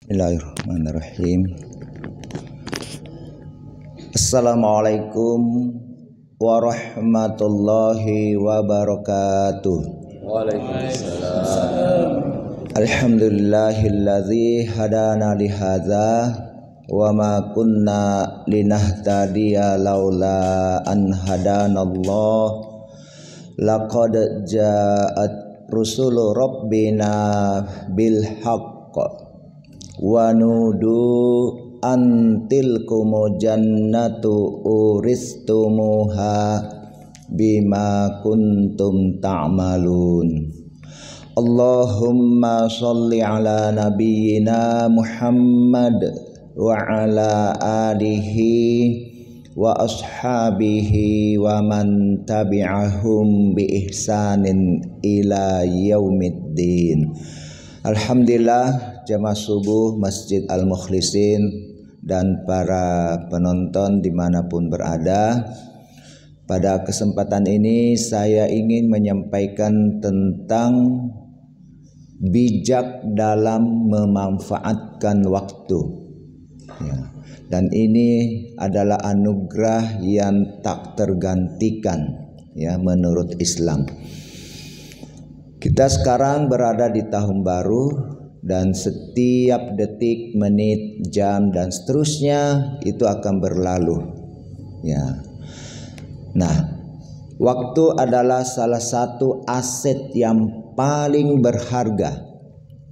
Bismillahirrahmanirrahim. Assalamualaikum warahmatullahi wabarakatuh. Waalaikumsalam. Alhamdulillahilladzi hadana lihadza wa ma kunna linahtadiya laula an hadanallah. Laqad ja'at rusulu rabbina bil haqq wa nudu antilkumu jannatu uristumuha bima kuntum ta'malun. Allahumma sholli ala nabiyyina Muhammad wa ala alihi wa ashabihi wa man tabi'ahum bi ihsanin ila yaumiddin. Alhamdulillah, jamaah subuh Masjid Al-Mukhlisin dan para penonton dimanapun berada. Pada kesempatan ini saya ingin menyampaikan tentang bijak dalam memanfaatkan waktu ya. Dan ini adalah anugerah yang tak tergantikan ya menurut Islam. Kita sekarang berada di tahun baru dan setiap detik, menit, jam dan seterusnya itu akan berlalu. Ya. Nah, waktu adalah salah satu aset yang paling berharga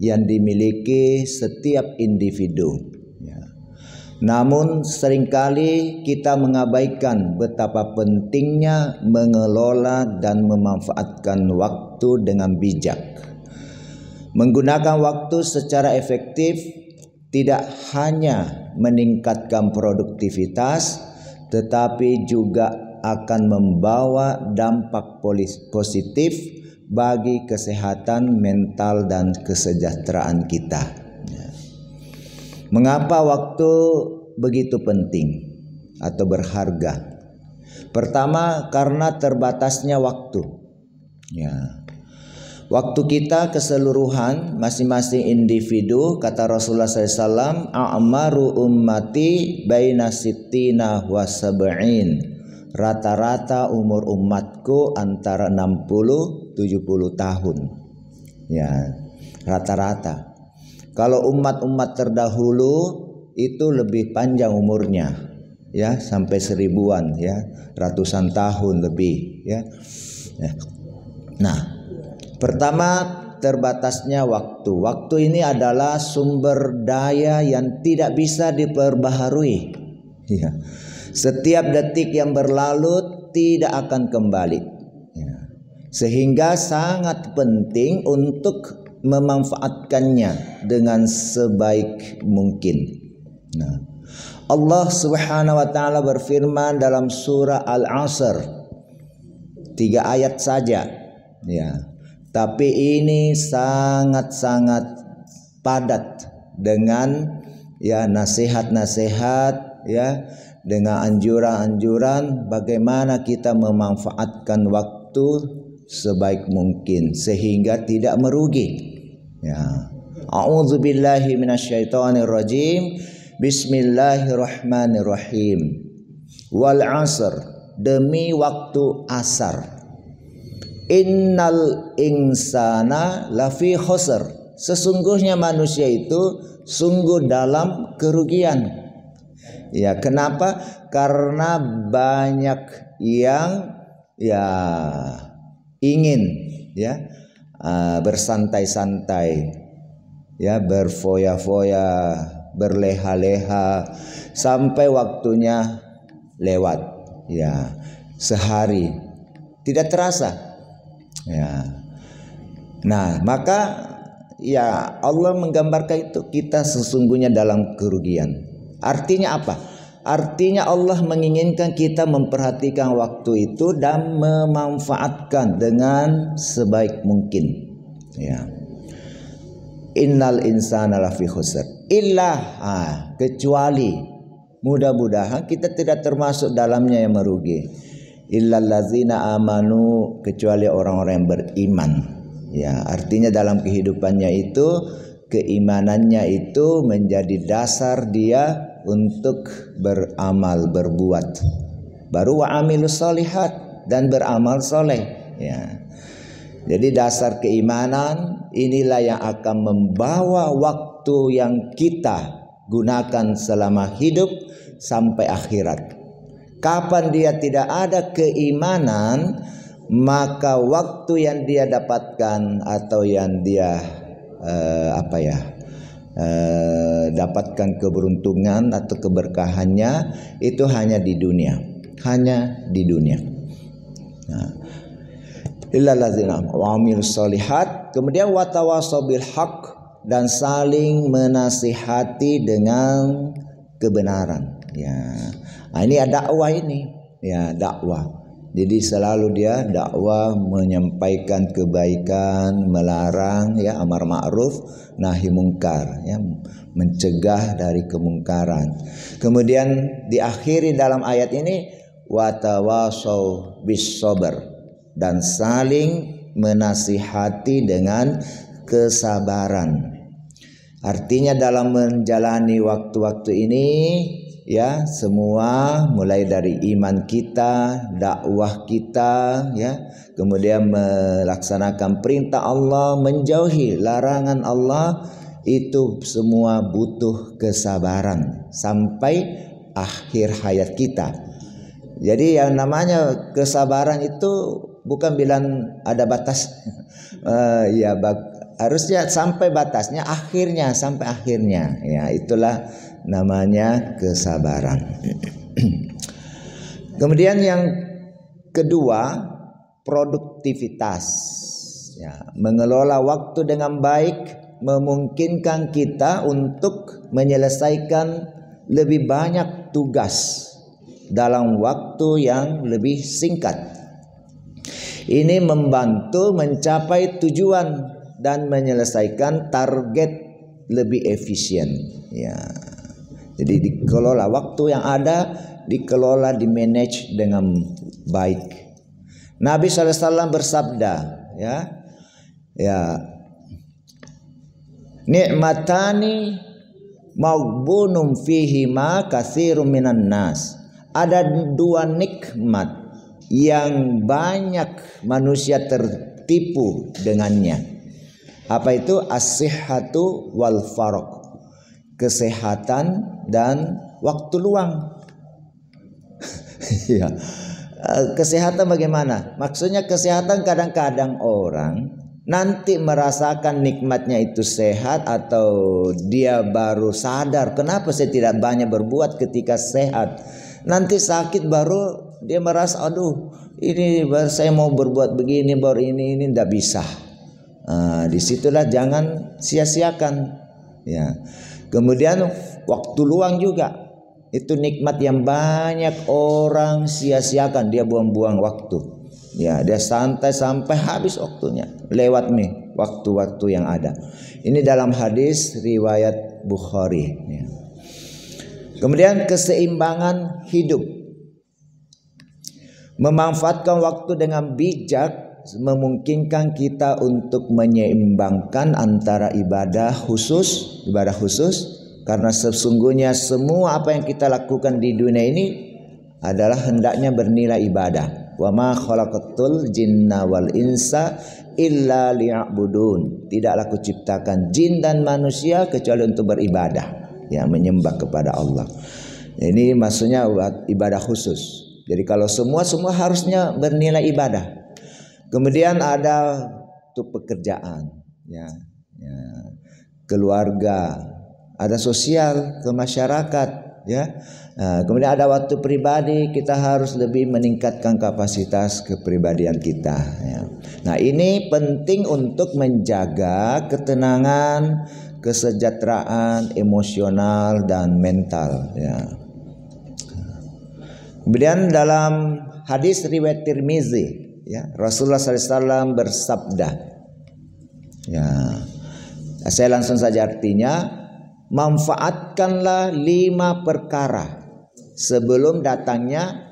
yang dimiliki setiap individu. Ya. Namun seringkali kita mengabaikan betapa pentingnya mengelola dan memanfaatkan waktu dengan bijak. Menggunakan waktu secara efektif tidak hanya meningkatkan produktivitas, tetapi juga akan membawa dampak positif bagi kesehatan mental dan kesejahteraan kita. Mengapa waktu begitu penting atau berharga? Pertama, karena terbatasnya waktu. Ya. Waktu kita keseluruhan masing-masing individu, kata Rasulullah SAW, a'maru ummati baina sittina wa sab'in. Rata-rata umur umatku antara 60-70 tahun. Ya, rata-rata. Kalau umat-umat terdahulu itu lebih panjang umurnya, ya sampai 1000-an, ya ratusan tahun lebih, ya. Nah, pertama terbatasnya waktu. Waktu ini adalah sumber daya yang tidak bisa diperbaharui. Ya. Setiap detik yang berlalu tidak akan kembali. Ya. Sehingga sangat penting untuk memanfaatkannya dengan sebaik mungkin. Nah, Allah Subhanahu wa taala berfirman dalam surah Al-Asr, 3 ayat saja. Ya. Tapi ini sangat-sangat padat dengan ya nasihat-nasihat ya, dengan anjuran-anjuran bagaimana kita memanfaatkan waktu sebaik mungkin sehingga tidak merugi. Ya. A'udzubillahi minasyaitonirrajim. Bismillahirrahmanirrahim. Wal 'asr, demi waktu asar. Innal insana lafi khusr, sesungguhnya manusia itu sungguh dalam kerugian. Ya, kenapa? Karena banyak yang ya ingin ya bersantai-santai, ya berfoya-foya, berleha-leha sampai waktunya lewat. Ya, sehari tidak terasa. Ya. Nah, maka ya Allah menggambarkan itu kita sesungguhnya dalam kerugian. Artinya apa? Artinya Allah menginginkan kita memperhatikan waktu itu dan memanfaatkan dengan sebaik mungkin. Ya. Innal insana lafi khusr illa kecuali mudah-mudahan kita tidak termasuk dalamnya yang merugi. Illallazina amanu, kecuali orang-orang yang beriman. Ya, artinya dalam kehidupannya itu keimanannya itu menjadi dasar dia untuk beramal, berbuat. Baru wa amilus solihat, dan beramal soleh. Ya. Jadi dasar keimanan inilah yang akan membawa waktu yang kita gunakan selama hidup sampai akhirat. Kapan dia tidak ada keimanan, maka waktu yang dia dapatkan atau yang dia dapatkan keberuntungan atau keberkahannya itu hanya di dunia, Nah, illallazina wa'amilus solihat, kemudian watawasau bil haq, dan saling menasihati dengan kebenaran. Ya, nah, ini ada dakwah ini, ya dakwah. Jadi selalu dia dakwah, menyampaikan kebaikan, melarang ya amar ma'ruf nahi mungkar, ya mencegah dari kemungkaran. Kemudian diakhiri dalam ayat ini watawasau bis sabr, dan saling menasihati dengan kesabaran. Artinya dalam menjalani waktu-waktu ini ya, semua mulai dari iman kita, dakwah kita ya, kemudian melaksanakan perintah Allah, menjauhi larangan Allah, itu semua butuh kesabaran sampai akhir hayat kita. Jadi yang namanya kesabaran itu bukan bilang ada batas. Harusnya sampai batasnya, akhirnya sampai akhirnya. Ya, itulah namanya kesabaran. Kemudian yang kedua, produktivitas. Ya, mengelola waktu dengan baik memungkinkan kita untuk menyelesaikan lebih banyak tugas dalam waktu yang lebih singkat. Ini membantu mencapai tujuan dan menyelesaikan target lebih efisien. Ya. Jadi dikelola waktu yang ada, dikelola, dimanage dengan baik. Nabi SAW bersabda, nikmatani maghbunum fihima katsirun minan nas. Ada dua nikmat yang banyak manusia tertipu dengannya. Apa itu? As-sihhatu wal faraq, kesehatan dan waktu luang. Ya. Kesehatan bagaimana? Maksudnya kesehatan, kadang-kadang orang nanti merasakan nikmatnya itu sehat, atau dia baru sadar kenapa saya tidak banyak berbuat ketika sehat. Nanti sakit baru dia merasa, aduh ini baru saya mau berbuat begini, baru ini tidak bisa. Disitulah jangan sia-siakan. Ya. Kemudian waktu luang juga, itu nikmat yang banyak orang sia-siakan, dia buang-buang waktu. Ya, dia santai sampai habis waktunya, lewat nih waktu-waktu yang ada. Ini dalam hadis riwayat Bukhari. Ya. Kemudian keseimbangan hidup, memanfaatkan waktu dengan bijak memungkinkan kita untuk menyeimbangkan antara ibadah khusus, karena sesungguhnya semua apa yang kita lakukan di dunia ini adalah hendaknya bernilai ibadah. Wa ma khalaqatul jinna wal insa illa liya'budun. Tidaklah kuciptakan jin dan manusia kecuali untuk beribadah, ya, menyembah kepada Allah. Ini maksudnya ibadah khusus. Jadi kalau semua harusnya bernilai ibadah. Kemudian ada untuk pekerjaan, ya, keluarga, ada sosial ke masyarakat, ya. Kemudian ada waktu pribadi, kita harus lebih meningkatkan kapasitas kepribadian kita. Ya. Nah, ini penting untuk menjaga ketenangan, kesejahteraan emosional dan mental. Ya. Kemudian dalam hadis riwayat Tirmizi, ya, Rasulullah SAW bersabda, ya, saya langsung saja artinya, manfaatkanlah 5 perkara sebelum datangnya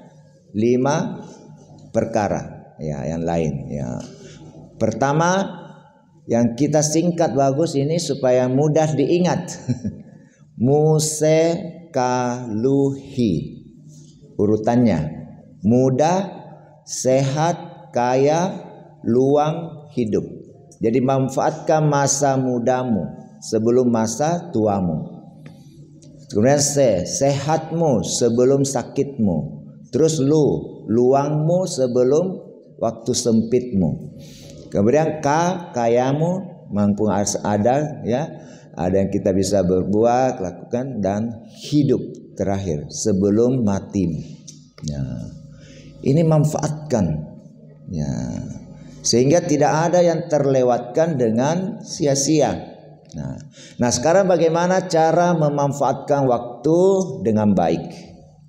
5 perkara, ya, yang lain. Ya. Pertama, Yang kita singkat bagus ini supaya mudah diingat. Musekaluhi urutannya: muda, sehat, kaya, luang hidup. Jadi manfaatkan masa mudamu sebelum masa tuamu. Kemudian sehatmu sebelum sakitmu. Terus luangmu sebelum waktu sempitmu. Kemudian kayamu, mampu ada ya, ada yang kita bisa berbuat, lakukan, dan hidup terakhir sebelum matimu. Ya. Ini manfaatkan, ya, sehingga tidak ada yang terlewatkan dengan sia-sia. Nah, sekarang bagaimana cara memanfaatkan waktu dengan baik?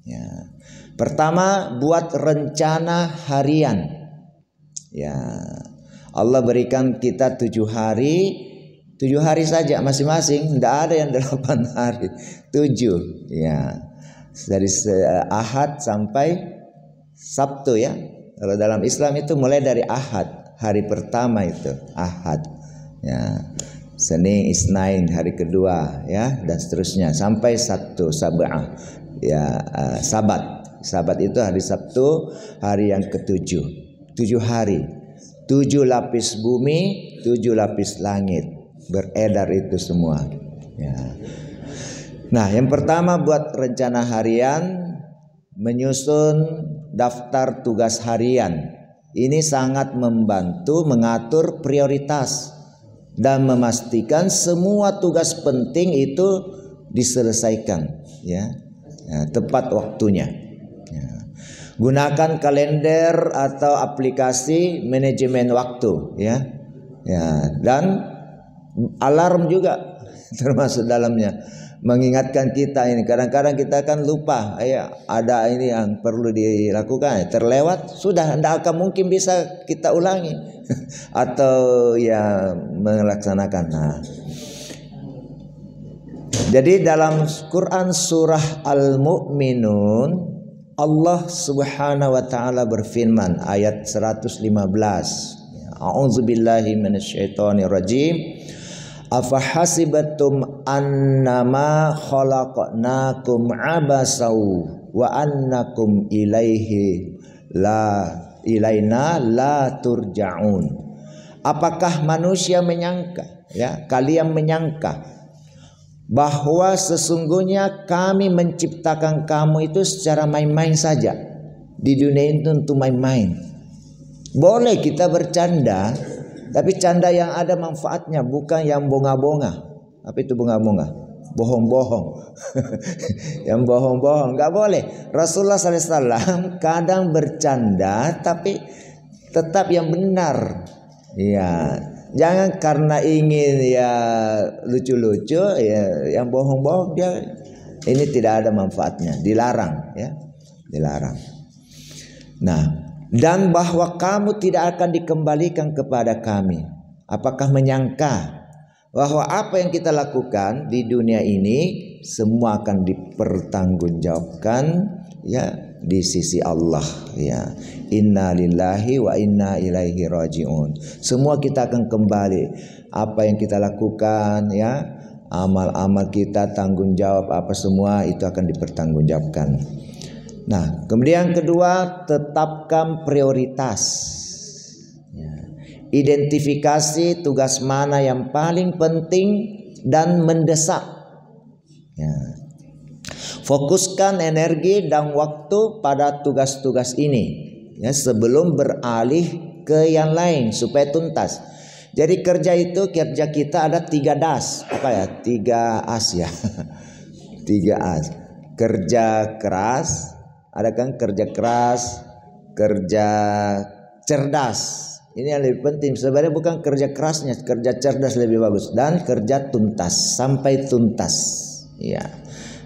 Ya. Pertama, buat rencana harian. Ya, Allah berikan kita 7 hari, 7 hari saja masing-masing, tidak ada yang 8 hari, 7. Ya, dari Ahad sampai Sabtu ya. Kalau dalam Islam itu mulai dari Ahad, hari pertama itu Ahad. Ya, Senin, Isnain hari kedua ya, dan seterusnya sampai Sabtu, Sab'ah. Ya, Sabat itu hari Sabtu, hari yang ke-7. 7 hari. 7 lapis bumi, 7 lapis langit, beredar itu semua. Ya. Nah, yang pertama buat rencana harian, menyusun daftar tugas harian. Ini sangat membantu mengatur prioritas dan memastikan semua tugas penting itu diselesaikan, ya, tepat waktunya. Gunakan kalender atau aplikasi manajemen waktu, ya, dan alarm juga termasuk dalamnya, mengingatkan kita ini. Kadang-kadang kita kan lupa, ya, ada ini yang perlu dilakukan, terlewat, sudah tidak akan mungkin bisa kita ulangi atau ya melaksanakan. Nah, jadi dalam Quran surah Al-Mu'minun, Allah Subhanahu wa taala berfirman ayat 115. A'udzubillahi minasyaitonir rajim. Afahasibatum annama khalaqnakum abasau wa annakum ilaina la turja'un. Apakah manusia menyangka, ya, kalian menyangka bahwa sesungguhnya kami menciptakan kamu itu secara main-main saja. Di dunia itu untuk main-main. Boleh kita bercanda, tapi canda yang ada manfaatnya, bukan yang bonga-bonga. Apa itu bonga-bonga? Bohong-bohong. Yang bohong-bohong nggak boleh. Rasulullah SAW kadang bercanda, tapi tetap yang benar. Ya, jangan karena ingin ya lucu-lucu, ya, yang bohong-bohong dia ini tidak ada manfaatnya, dilarang, ya, dilarang. Nah, dan bahwa kamu tidak akan dikembalikan kepada kami. Apakah menyangka bahwa apa yang kita lakukan di dunia ini semua akan dipertanggungjawabkan, ya, di sisi Allah, ya. Inna lillahi wa inna ilaihi raji'un. Semua kita akan kembali. Apa yang kita lakukan, ya, amal-amal kita, tanggung jawab apa semua itu akan dipertanggungjawabkan. Nah, kemudian kedua, tetapkan prioritas. Ya. Identifikasi tugas mana yang paling penting dan mendesak. Ya. Fokuskan energi dan waktu pada tugas-tugas ini, ya, sebelum beralih ke yang lain supaya tuntas. Jadi kerja kita ada 3 das, apa ya? 3 as ya. 3 as. Kerja keras, ada kan kerja keras, kerja cerdas. Ini yang lebih penting. Sebenarnya bukan kerja kerasnya, kerja cerdas lebih bagus, dan kerja tuntas sampai tuntas. Ya.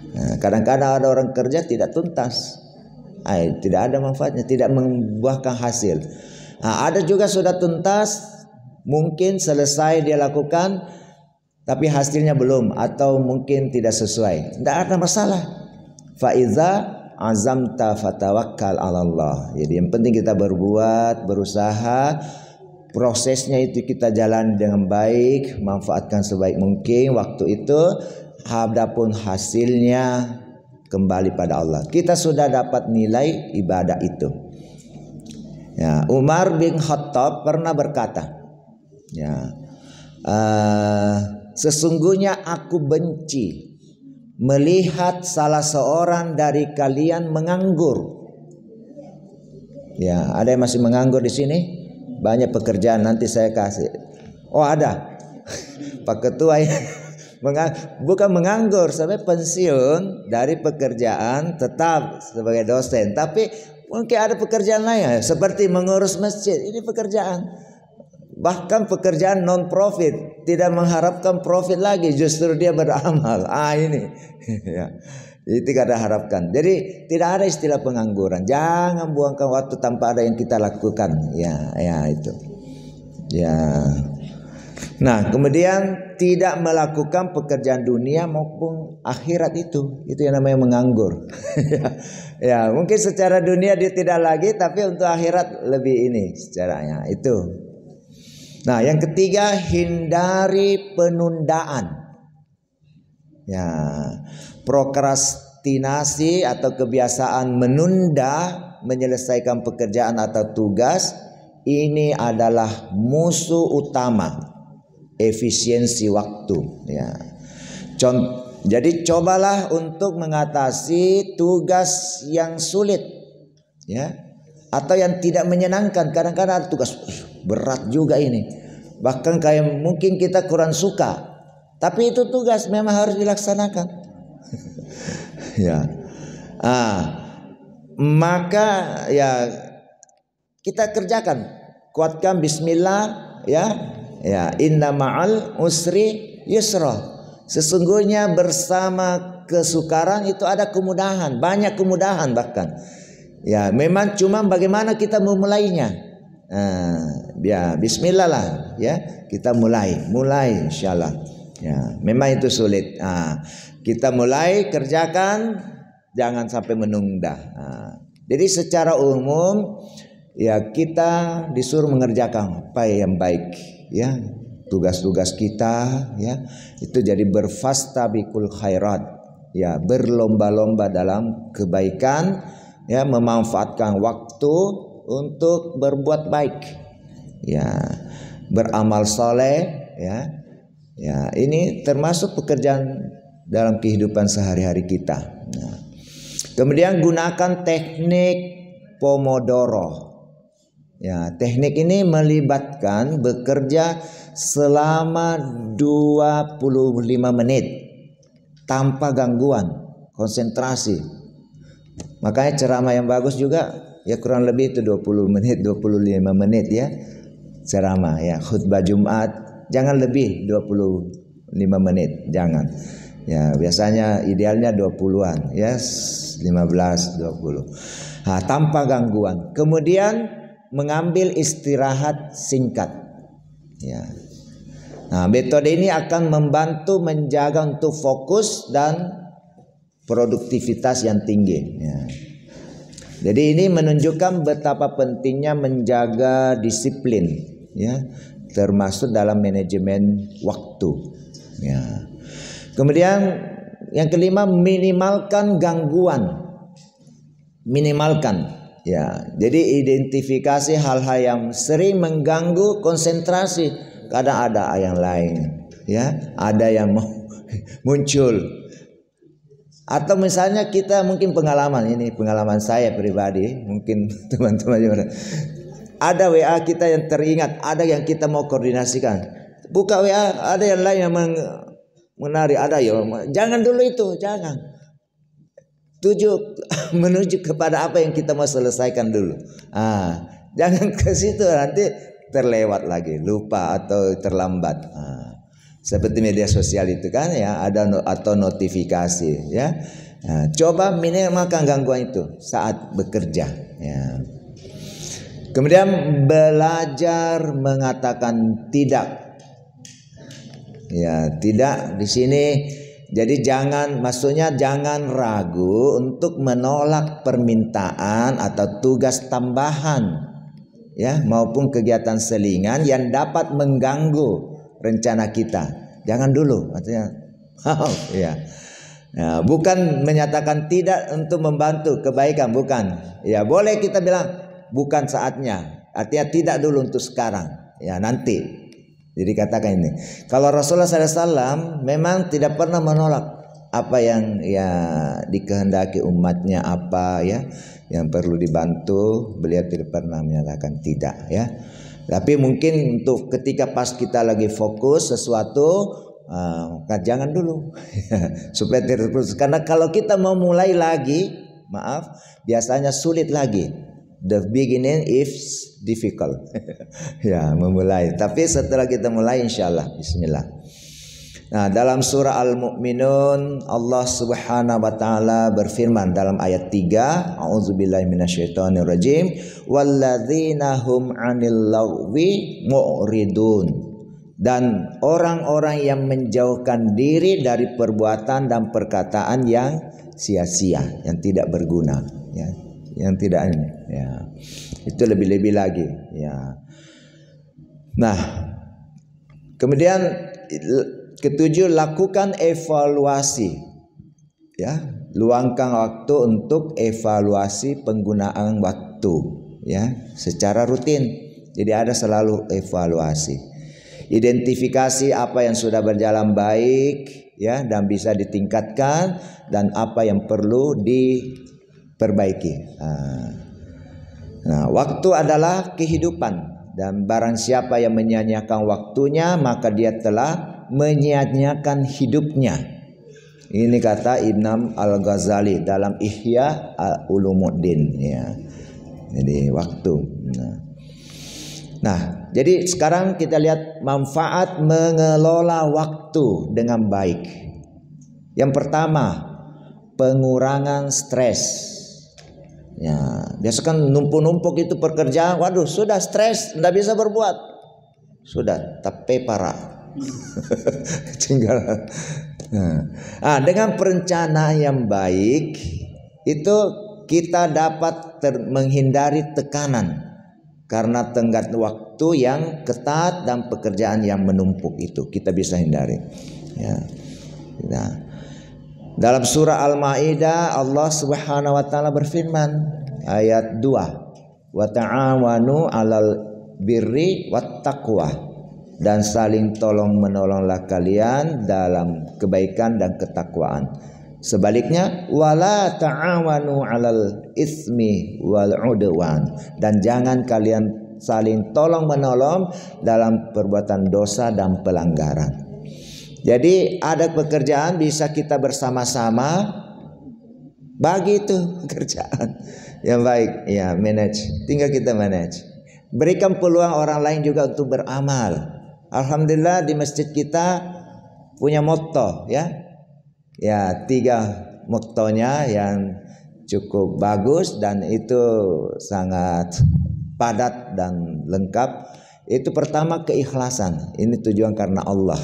Nah, kadang-kadang ada orang kerja tidak tuntas, tidak ada manfaatnya, tidak membuahkan hasil. Nah, ada juga sudah tuntas, mungkin selesai dia lakukan, tapi hasilnya belum, atau mungkin tidak sesuai. Tidak ada masalah. Faiza azamta fatawakkal 'ala Allah. Jadi yang penting kita berbuat, berusaha, prosesnya itu kita jalan dengan baik, manfaatkan sebaik mungkin waktu itu. Adapun hasilnya kembali pada Allah. Kita sudah dapat nilai ibadah itu. Ya, Umar bin Khattab pernah berkata, ya, sesungguhnya aku benci melihat salah seorang dari kalian menganggur. Ya, ada yang masih menganggur di sini? Banyak pekerjaan, nanti saya kasih. Oh, ada. Pak Ketua ya. Bukan menganggur sampai pensiun dari pekerjaan tetap sebagai dosen, tapi mungkin ada pekerjaan lain seperti mengurus masjid. Ini pekerjaan, bahkan pekerjaan non profit, tidak mengharapkan profit lagi, justru dia beramal. Ini ya, itu tidak ada harapkan. Jadi tidak ada istilah pengangguran. Jangan buangkan waktu tanpa ada yang kita lakukan. Ya itu. Ya. Nah, kemudian tidak melakukan pekerjaan dunia maupun akhirat itu yang namanya menganggur. Ya, mungkin secara dunia dia tidak lagi, tapi untuk akhirat lebih ini secaranya itu. Nah, yang ketiga, hindari penundaan. Ya, prokrastinasi atau kebiasaan menunda menyelesaikan pekerjaan atau tugas ini adalah musuh utama efisiensi waktu. Ya. Jadi cobalah untuk mengatasi tugas yang sulit, ya, atau yang tidak menyenangkan. Kadang-kadang ada tugas berat juga ini, bahkan kayak mungkin kita kurang suka, tapi itu tugas memang harus dilaksanakan. Ya, maka ya kita kerjakan, kuatkan Bismillah, ya. Ya, inna ma'al usri yusra. Sesungguhnya bersama kesukaran itu ada kemudahan, banyak kemudahan bahkan. Ya, memang cuma bagaimana kita memulainya. Ya, bismillah lah, ya. Kita mulai insyaallah. Ya, memang itu sulit. Kita mulai kerjakan, jangan sampai menunda. Jadi secara umum ya kita disuruh mengerjakan apa yang baik. Ya, tugas-tugas kita ya itu jadi berfastabiqul khairat, ya, berlomba-lomba dalam kebaikan, ya, memanfaatkan waktu untuk berbuat baik, ya, beramal soleh, ya. Ya, ini termasuk pekerjaan dalam kehidupan sehari-hari kita. Nah, kemudian gunakan teknik Pomodoro. Ya, teknik ini melibatkan bekerja selama 25 menit tanpa gangguan, konsentrasi. Makanya ceramah yang bagus juga ya kurang lebih itu 20 menit, 25 menit ya. Ceramah ya, khutbah Jumat jangan lebih 25 menit, jangan. Ya, biasanya idealnya 20-an ya, 15, 20. Nah, tanpa gangguan. Kemudian mengambil istirahat singkat. Ya. Nah, metode ini akan membantu menjaga untuk fokus dan produktivitas yang tinggi. Ya. Jadi ini menunjukkan betapa pentingnya menjaga disiplin, ya, termasuk dalam manajemen waktu. Ya. Kemudian yang kelima, minimalkan gangguan. Minimalkan. Ya, jadi identifikasi hal-hal yang sering mengganggu konsentrasi. Kadang ada yang lain, ya, ada yang muncul. Atau misalnya kita mungkin pengalaman saya pribadi, mungkin teman-teman juga. Ada WA kita yang teringat, ada yang kita mau koordinasikan. Buka WA, ada yang lain yang menarik, ada ya. Jangan dulu itu, jangan. Menuju kepada apa yang kita mau selesaikan dulu. Jangan ke situ, nanti terlewat lagi, lupa atau terlambat. Seperti media sosial itu kan ya, ada atau notifikasi ya. Coba minimalkan gangguan itu saat bekerja ya. Kemudian belajar mengatakan tidak. Ya, tidak di sini. Jadi maksudnya jangan ragu untuk menolak permintaan atau tugas tambahan ya, maupun kegiatan selingan yang dapat mengganggu rencana kita. Jangan dulu, artinya ya. Nah, bukan menyatakan tidak untuk membantu kebaikan, bukan. Ya, boleh kita bilang bukan saatnya. Artinya tidak dulu untuk sekarang. Ya, nanti. Jadi katakan ini. Kalau Rasulullah SAW memang tidak pernah menolak apa yang ya dikehendaki umatnya, apa ya yang perlu dibantu, beliau tidak pernah menyatakan tidak, ya. Tapi mungkin untuk ketika pas kita lagi fokus sesuatu, jangan dulu supaya tidak terputus. Karena kalau kita mau mulai lagi, maaf, biasanya sulit lagi. The beginning is difficult. Ya, memulai. Tapi setelah kita mulai, insyaallah, bismillah. Nah, dalam surah Al-Mu'minun, Allah Subhanahu wa taala berfirman dalam ayat 3, A'udzubillahi minasyaitonirrajim, walladzina hum 'anil lagwi mu'ridun. Dan orang-orang yang menjauhkan diri dari perbuatan dan perkataan yang sia-sia, yang tidak berguna, ya, yang tidak ini, ya. Itu lebih-lebih lagi, ya. Nah, kemudian ketujuh, lakukan evaluasi, ya, luangkan waktu untuk evaluasi penggunaan waktu, ya, secara rutin. Jadi ada selalu evaluasi. Identifikasi apa yang sudah berjalan baik, ya, dan bisa ditingkatkan, dan apa yang perlu diperbaiki. Nah, waktu adalah kehidupan, dan barang siapa yang menyia-nyiakan waktunya, maka dia telah menyia-nyiakan hidupnya. Ini kata Imam Al-Ghazali dalam Ihya Ulumuddin, ya. Jadi waktu. Nah, jadi sekarang kita lihat manfaat mengelola waktu dengan baik. Yang pertama, pengurangan stres. Ya, biasa kan numpuk-numpuk itu pekerjaan, waduh sudah stres, tidak bisa berbuat, sudah tapi parah. Tinggal. Nah, dengan perencanaan yang baik itu kita dapat menghindari tekanan. Karena tenggat waktu yang ketat dan pekerjaan yang menumpuk itu kita bisa hindari. Ya. Nah, dalam surah Al-Maidah Allah Subhanahu wa taala berfirman ayat 2, wa ta'awanu 'alal birri wat taqwa, dan saling tolong menolonglah kalian dalam kebaikan dan ketakwaan. Sebaliknya, wala ta'awanu 'alal ismi wal 'udwan, dan jangan kalian saling tolong menolong dalam perbuatan dosa dan pelanggaran. Jadi ada pekerjaan bisa kita bersama-sama bagi itu pekerjaan yang baik, ya, manage. Tinggal kita manage. Berikan peluang orang lain juga untuk beramal. Alhamdulillah di masjid kita punya motto, ya. Ya, 3 mottonya yang cukup bagus dan itu sangat padat dan lengkap. Itu pertama keikhlasan, ini tujuan karena Allah.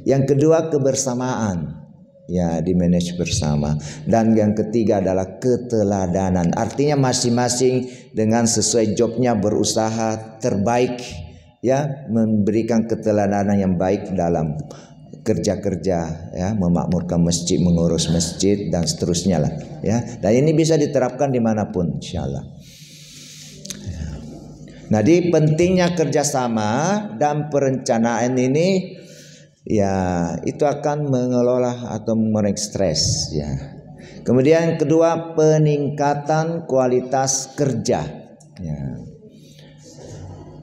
Yang kedua kebersamaan, ya, di manage bersama. Dan yang ketiga adalah keteladanan, artinya masing-masing dengan sesuai jobnya berusaha terbaik, ya, memberikan keteladanan yang baik dalam kerja-kerja, ya, memakmurkan masjid, mengurus masjid dan seterusnya lah, ya. Dan ini bisa diterapkan dimanapun, insyaallah. Nah, di pentingnya kerjasama dan perencanaan ini, ya, itu akan mengelola atau mengurangi stres, ya. Kemudian kedua, peningkatan kualitas kerja, ya.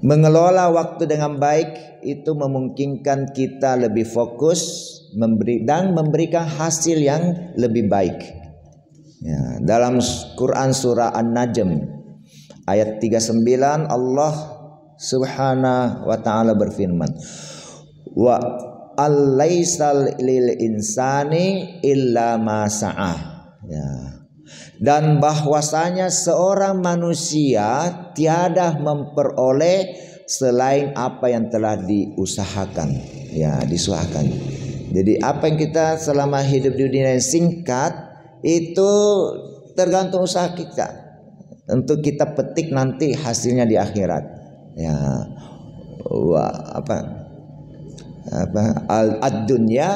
Mengelola waktu dengan baik itu memungkinkan kita lebih fokus dan memberikan hasil yang lebih baik. Ya, dalam Quran surah An-Najm ayat 39 Allah Subhanahu wa taala berfirman, wa alaisal lil insani illa ma sa'ah, ya. Dan bahwasanya seorang manusia tiada memperoleh selain apa yang telah diusahakan, ya, disuahkan. Jadi apa yang kita selama hidup di dunia yang singkat itu tergantung usaha kita. untuk kita petik nanti hasilnya di akhirat. Ya, ad-dunya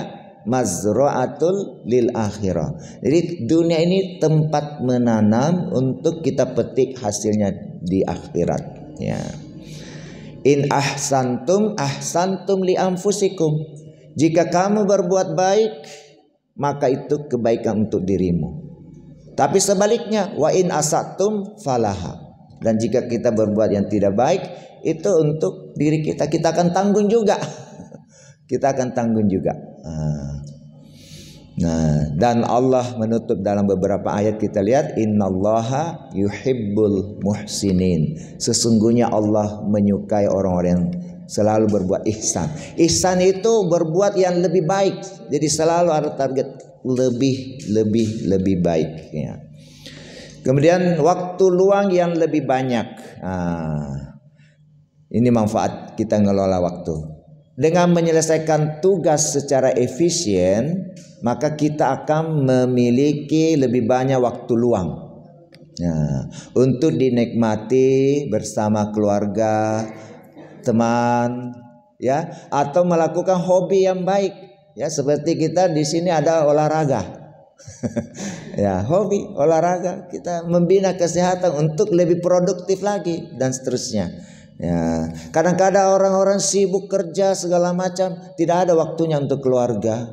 mazra'atul lil akhirah. Jadi dunia ini tempat menanam untuk kita petik hasilnya di akhirat. Ya. In ahsantum li anfusikum. Jika kamu berbuat baik, maka itu kebaikan untuk dirimu. Tapi sebaliknya, wa in asatum falaha. Dan jika kita berbuat yang tidak baik, itu untuk diri kita. Kita akan tanggung juga. Kita akan tanggung juga. Nah, dan Allah menutup dalam beberapa ayat, kita lihat, innallaha yuhibbul muhsinin. Sesungguhnya Allah menyukai orang-orang yang selalu berbuat ihsan. Ihsan itu berbuat yang lebih baik. Jadi selalu ada target lebih baik. Ya. Kemudian waktu luang yang lebih banyak. Ini manfaat kita ngelola waktu. Dengan menyelesaikan tugas secara efisien, maka kita akan memiliki lebih banyak waktu luang. Nah, untuk dinikmati bersama keluarga, teman, ya, atau melakukan hobi yang baik, ya, seperti kita di sini ada olahraga, ya, hobi olahraga, kita membina kesehatan untuk lebih produktif lagi dan seterusnya. Ya, kadang-kadang orang-orang sibuk kerja segala macam, tidak ada waktunya untuk keluarga,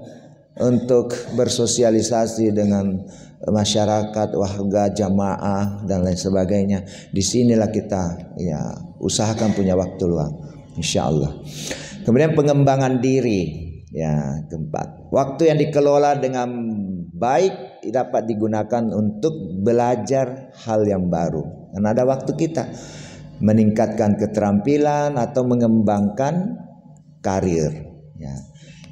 untuk bersosialisasi dengan masyarakat, warga, jamaah dan lain sebagainya. Disinilah kita, ya, usahakan punya waktu luang, insya Allah. Kemudian pengembangan diri, ya, keempat. Waktu yang dikelola dengan baik dapat digunakan untuk belajar hal yang baru. Karena ada waktu kita meningkatkan keterampilan atau mengembangkan karir. Ya.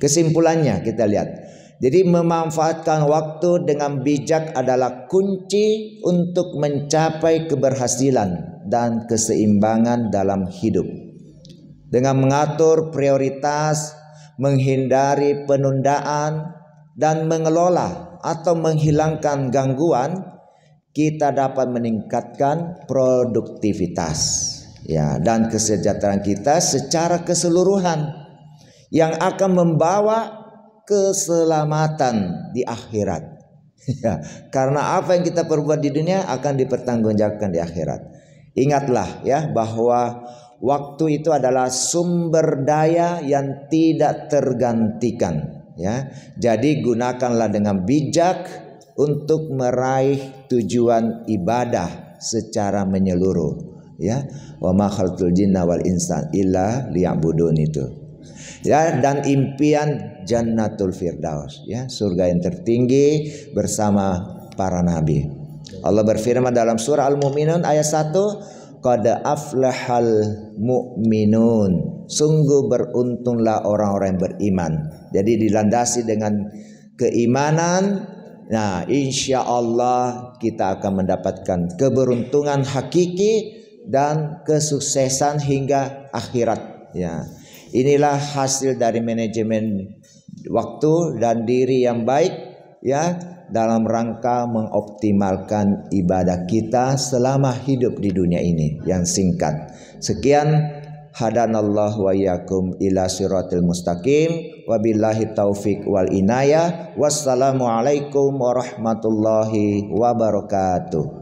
Kesimpulannya kita lihat. Jadi memanfaatkan waktu dengan bijak adalah kunci untuk mencapai keberhasilan dan keseimbangan dalam hidup. Dengan mengatur prioritas, menghindari penundaan, dan mengelola atau menghilangkan gangguan, kita dapat meningkatkan produktivitas, ya, dan kesejahteraan kita secara keseluruhan yang akan membawa keselamatan di akhirat. Ya, karena apa yang kita perbuat di dunia akan dipertanggungjawabkan di akhirat. Ingatlah, ya, bahwa waktu itu adalah sumber daya yang tidak tergantikan, ya. Jadi gunakanlah dengan bijak untuk meraih tujuan ibadah secara menyeluruh, ya. Wa ma khalaqtul jinna wal insa illa liya'budun itu. Ya, dan impian Jannatul Firdaus, ya, surga yang tertinggi bersama para nabi. Allah berfirman dalam surah Al-Mu'minun ayat 1, qad aflahal mu'minun. Sungguh beruntunglah orang-orang yang beriman. Jadi dilandasi dengan keimanan. Nah, insya Allah kita akan mendapatkan keberuntungan hakiki dan kesuksesan hingga akhirat. Ya, inilah hasil dari manajemen waktu dan diri yang baik, ya, dalam rangka mengoptimalkan ibadah kita selama hidup di dunia ini yang singkat. Sekian, hadanallahu wa iyyakum ila siratil mustaqim, wabillahi taufik wal inayah. Wassalamualaikum warahmatullahi wabarakatuh.